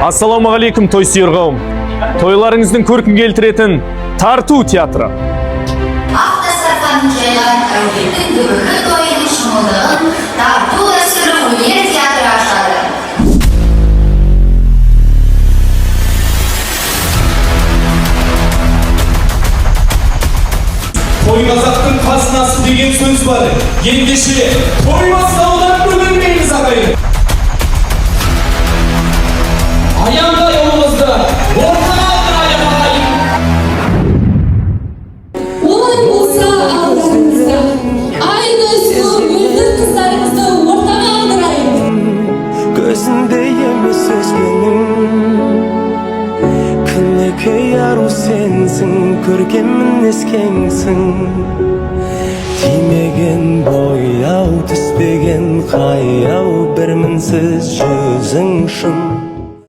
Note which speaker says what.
Speaker 1: Ассалаумағалейкум той сүйер қауым. Тойларыңыздың көркін келтіретін Тарту театры.
Speaker 2: Автосарфанын жайлаған әулеттің дүбірлі тойының шымылдығын Тарту дәстүрлі өнер театры ашады.
Speaker 3: Той қазақтың қазынасы деген сөз бар. Ендеше той бастаудан бөгелмейміз ағайын. Аянда yolumuzda ortaga ағайын.
Speaker 4: Олай болса алдарыңызда, айны сұлу мөлдір қыздарыңызды ортаға алдырайын.
Speaker 5: Gözünde yeme söz benim, Künleke yaru sensin, Körgemin eskensin. Tiymegen boyav, Tüspegen kayav, Bir minsiz yüzün şun.